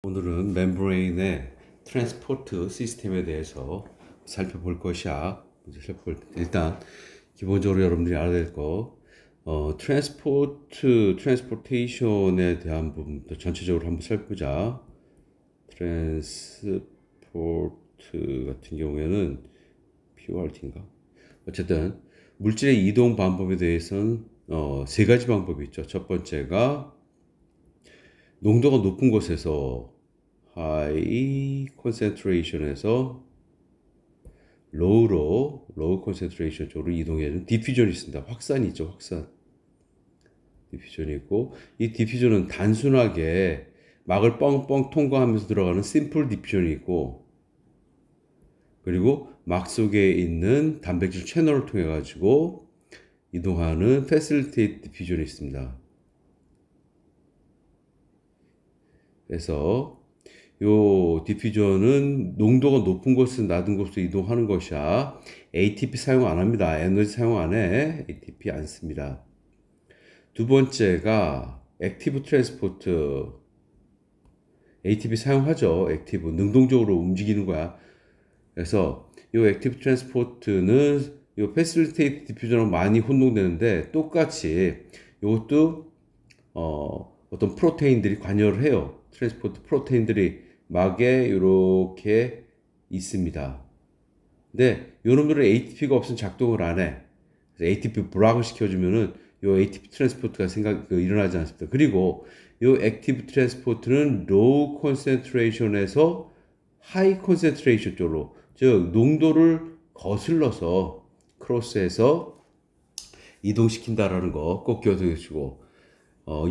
오늘은 멤브레인의 트랜스포트 시스템에 대해서 살펴볼 것이야. 먼저 살펴볼 때 일단 기본적으로 여러분들이 알아야 될 거, 트랜스포테이션에 대한 부분부터 전체적으로 한번 살펴보자. 트랜스포트 같은 경우에는 PORT인가? 어쨌든 물질의 이동 방법에 대해서는 세 가지 방법이 있죠. 첫 번째가 농도가 높은 곳에서 high concentration에서 low concentration 쪽으로 이동해주는 디퓨전이 있습니다. 확산이 있죠, 확산. 디퓨전이 있고, 이 디퓨전은 단순하게 막을 뻥뻥 통과하면서 들어가는 심플 디퓨전이 있고, 그리고 막 속에 있는 단백질 채널을 통해 가지고 이동하는 facilitate 디퓨전이 있습니다. 그래서 요 디퓨전은 농도가 높은 곳에서 낮은 곳으로 이동하는 것이야. ATP 사용 안 합니다. 에너지 사용 안 해. ATP 안 씁니다. 두 번째가 액티브 트랜스포트. ATP 사용하죠. 액티브. 능동적으로 움직이는 거야. 그래서 요 액티브 트랜스포트는 요 패실리테이트 디퓨전으로 많이 혼동되는데 똑같이 이것도 어떤 프로테인들이 관여를 해요. 트랜스포트 프로테인들이 막에 이렇게 있습니다. 근데 요놈들은 ATP가 없으면 작동을 안 해. 그래서 ATP 불락을 시켜주면은 요 ATP 트랜스포트가 일어나지 않습니다. 그리고 요 액티브 트랜스포트는 로우 컨센트레이션에서 하이 컨센트레이션 쪽으로, 즉 농도를 거슬러서 크로스해서 이동시킨다라는 거 꼭 기억해 주시고,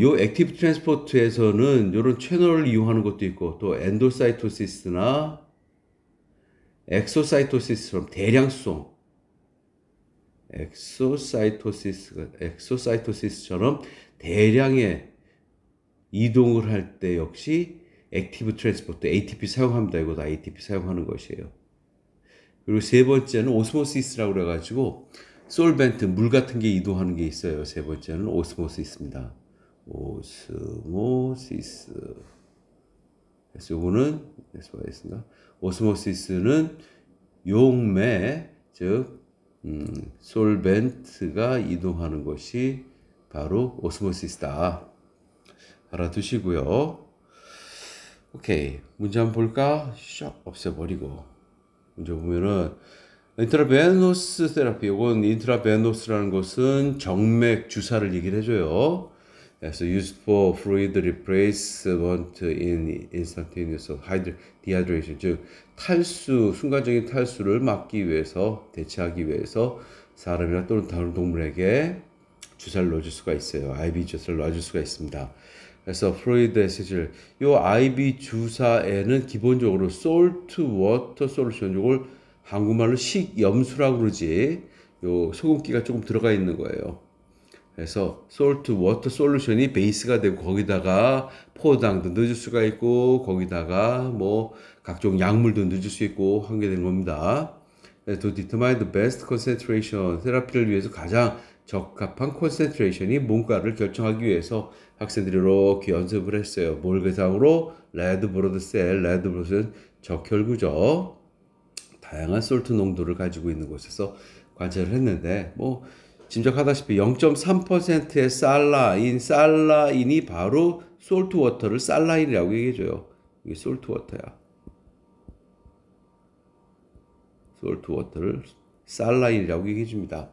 요 액티브 트랜스포트에서는 이런 채널을 이용하는 것도 있고, 또 엔도사이토시스나 엑소사이토시스처럼 대량 수송, 엑소사이토시스처럼 대량의 이동을 할 때 역시 액티브 트랜스포트 ATP 사용합니다. 이것도 ATP 사용하는 것이에요. 그리고 세 번째는 오스모시스라고 그래가지고 솔벤트, 물 같은 게 이동하는 게 있어요. 세 번째는 오스모시스입니다. 오스모시스. 그래서 요거는 오스모시스는 용매, 즉 솔벤트가 이동하는 것이 바로 오스모시스다. 알아두시고요. 오케이, 문제 한번 볼까? 샥 없애버리고 문제 보면은 인트라베노스 테라피, 이건 인트라베노스라는 것은 정맥 주사를 얘기를 해줘요. 그래서 used for fluid replacement in instantaneous dehydration, 즉 탈수, 순간적인 탈수를 막기 위해서, 대체하기 위해서 사람이나 또는 다른 동물에게 주사를 넣어줄 수가 있어요. IV 주사를 놔줄 수가 있습니다. 그래서 플루이드 에시질, 요 IV 주사에는 기본적으로 salt water solution, 이걸 한국말로 식염수라고 그러지, 요 소금기가 조금 들어가 있는 거예요. 그래서 salt water solution이 베이스가 되고, 거기다가 포당도 넣어줄 수가 있고, 거기다가 뭐 각종 약물도 넣어줄 수 있고 하게 되는 겁니다. To determine the best concentration, 테라피를 위해서 가장 적합한 concentration이 뭔가를 결정하기 위해서 학생들이 이렇게 연습을 했어요. 뭘 대상으로? 레드 블러드 셀, 레드 블러드는 적혈구죠. 다양한 솔트 농도를 가지고 있는 곳에서 관찰을 했는데, 뭐 짐작하다시피 0.3%의 살라인이 바로 솔트 워터를 살라인이라고 얘기해줘요. 이게 솔트 워터야. 솔트 워터를 살라인이라고 얘기해줍니다.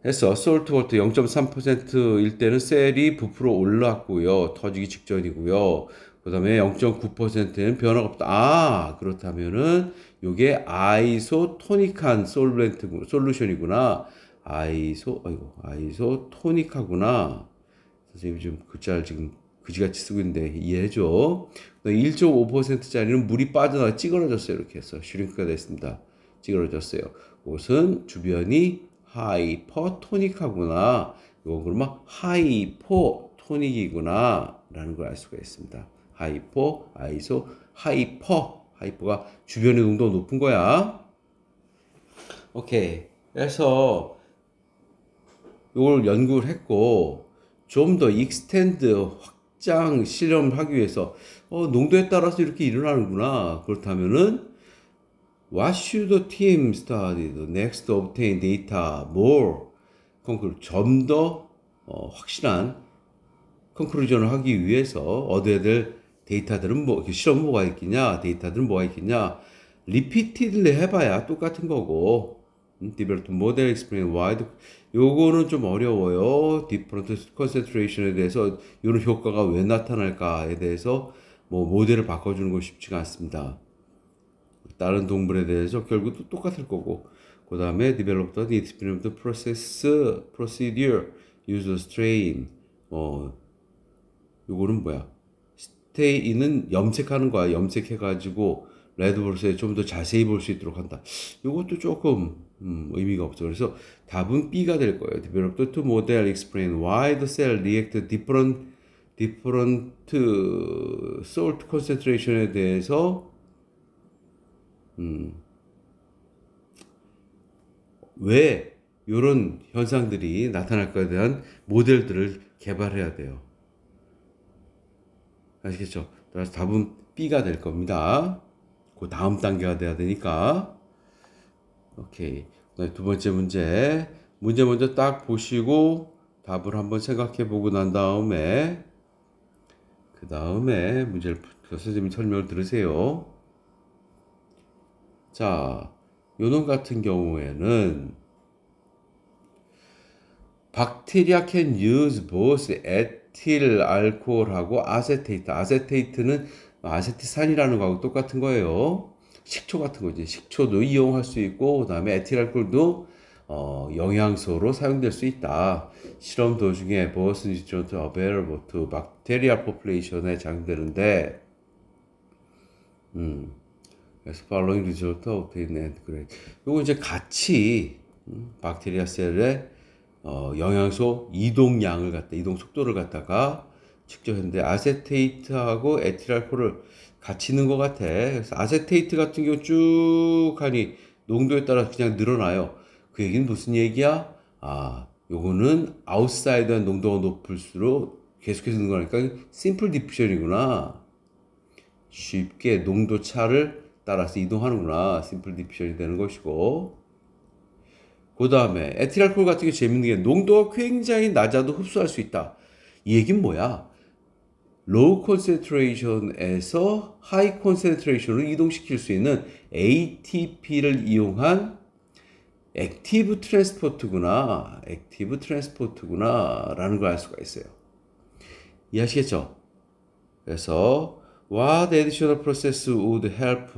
해서 솔트 워터 0.3%일 때는 셀이 부풀어 올랐고요. 터지기 직전이고요. 그 다음에 0.9%는 변화가 없다. 아, 그렇다면은 이게 아이소토닉한 솔루션이구나. 아이소토닉하구나. 선생님 지금 글자를 지금 그지같이 쓰고 있는데 이해해줘. 1.5%짜리는 물이 빠져나가 찌그러졌어요. 이렇게 해서 슈링크가 됐습니다. 찌그러졌어요. 이것은 주변이 하이퍼토닉하구나. 이건 그러면 하이포토닉이구나 라는 걸 알 수가 있습니다. 하이퍼가 주변의 농도가 높은 거야. 오케이. 그래서 이걸 연구를 했고, 좀 더 익스텐드, 실장 실험을 하기 위해서 농도에 따라서 이렇게 일어나는구나. 그렇다면은 What should the team study next to obtain data more? 좀 더 확실한 컨클루전을 하기 위해서 얻어야 될 데이터들은 실험은 뭐가 있겠냐, 데이터들은 뭐가 있겠냐, 리피티드리 해봐야 똑같은 거고, develop model explain why, 요거는 좀 어려워요. different concentration에 대해서 이런 효과가 왜 나타날까에 대해서 뭐 모델을 바꿔주는 거 쉽지가 않습니다. 다른 동물에 대해서 결국 또 똑같을 거고, 그 다음에 develop the experiment process, procedure, user strain, 요거는 뭐야? 스테이는 염색하는 거야. 염색해가지고 레드볼스에 좀 더 자세히 볼 수 있도록 한다. 요것도 조금 의미가 없어. 그래서 답은 B가 될 거예요. Develop the model explain why the cell react different salt concentration에 대해서 왜 이런 현상들이 나타날까에 대한 모델들을 개발해야 돼요. 아시겠죠? 따라서 답은 B가 될 겁니다. 그 다음 단계가 돼야 되니까. 오케이. 두 번째 문제. 문제 먼저 딱 보시고 답을 한번 생각해 보고 난 다음에 그 다음에 문제를 선생님 설명을 들으세요. 자, 요놈 같은 경우에는 Bacteria can use both 에틸 알코올하고 아세테이트. 아세테이트는 아세티산이라는 거하고 똑같은 거예요. 식초 같은 거지. 식초도 이용할 수 있고, 그 다음에 에틸 알코올도 영양소로 사용될 수 있다. 실험 도중에 both nutrients available to bacterial population에 작용되는데, 그래서 following result obtained and grade. 요거 이제 같이 박테리아 셀의 영양소 이동량을 이동 속도를 갖다가 측정했는데 아세테이트하고 에틸알코올을 같이 넣은 것 같아. 그래서 아세테이트 같은 경우 쭉 하니 농도에 따라 그냥 늘어나요. 그 얘기는 무슨 얘기야? 요거는 아웃사이드한 농도가 높을수록 계속해서 넣는 거니까 심플 디퓨전이구나. 쉽게 농도 차를 따라서 이동하는구나. 심플 디퓨전이 되는 것이고, 그 다음에 에틸알코올 같은 게 재밌는 게 농도가 굉장히 낮아도 흡수할 수 있다. 이 얘기는 뭐야? 로우 콘센트레이션에서 하이 콘센트레이션으로 이동시킬 수 있는 ATP를 이용한 액티브 트랜스포트구나. 액티브 트랜스포트구나 라는 걸 알 수가 있어요. 이해하시겠죠? 그래서 What additional process would help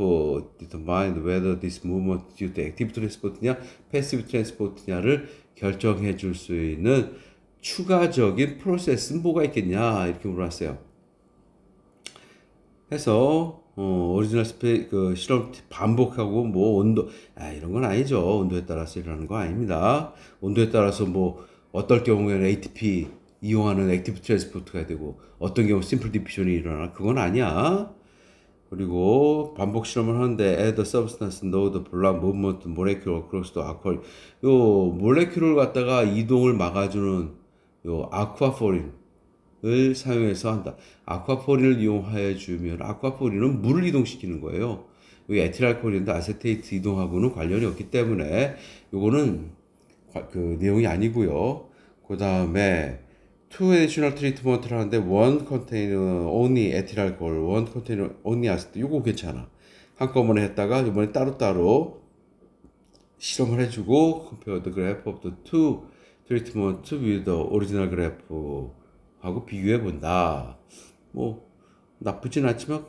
determine whether this movement due to active transport냐, passive transport냐를 결정해 줄 수 있는 추가적인 프로세스는 뭐가 있겠냐 이렇게 물어봤어요. 해서 오리지널 실험 반복하고 뭐 온도 이런 건 아니죠. 온도에 따라서 일어나는 거 아닙니다. 온도에 따라서 뭐 어떨 경우에는 ATP 이용하는 액티브 트랜스포트가 되고 어떤 경우 심플 디퓨전이 일어나 그건 아니야. 그리고 반복 실험을 하는데 add the substance know the blood movement molecule across the aqua 요 몰레큘을 갖다가 이동을 막아주는 요 아쿠아포린을 사용해서 한다. 아쿠아포린을 이용하여 주면 아쿠아포린은 물을 이동시키는 거예요. 여기 에틸알코올인데 아세테이트 이동하고는 관련이 없기 때문에 요거는 그 내용이 아니고요. 그 다음에 two additional treatment를 하는데 one contain only ethyl alcohol, one contain only acid. 이거 괜찮아. 한꺼번에 했다가 이번에 따로따로 실험을 해주고 compare the graph of the two treatment with the original graph 하고 비교해 본다. 뭐 나쁘진 않지만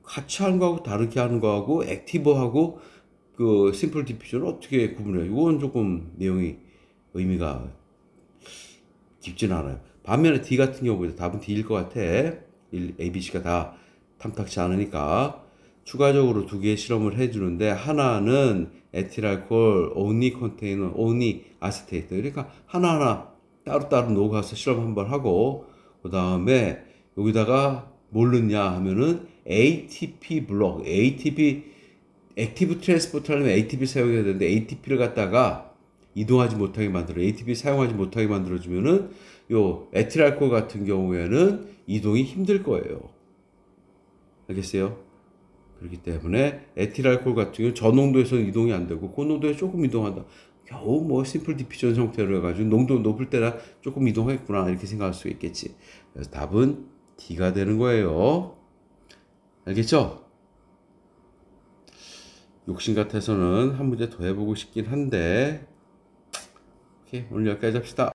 같이 하는 거하고 다르게 하는 거하고 액티브하고 그 심플 디퓨전을 어떻게 구분해요? 이건 조금 내용이 의미가 깊지는 않아요. 반면에 D 같은 경우에 답은 D일 것 같아. A, B, C가 다 탐탁치 않으니까 추가적으로 두 개의 실험을 해주는데 하나는 에틸알코올 only contain only acetate. 그러니까 하나하나 따로따로 녹아서 실험 한번 하고 그 다음에 여기다가 뭘 넣냐 하면은 ATP 블록, ATP 액티브 트랜스포트 하려면 ATP 사용해야 되는데 ATP를 갖다가 이동하지 못하게 만들어 ATP 사용하지 못하게 만들어주면은 요 에틸알코올 같은 경우에는 이동이 힘들 거예요. 알겠어요? 그렇기 때문에 에틸알코올 같은 경우 저농도에서는 이동이 안 되고 고농도에 조금 이동한다. 겨우 뭐 심플 디퓨전 형태로 해가지고 농도 높을 때나 조금 이동했구나 이렇게 생각할 수 있겠지. 그래서 답은 D가 되는 거예요. 알겠죠? 욕심 같아서는 한 문제 더 해보고 싶긴 한데 오케이, 오늘 여기까지 합시다.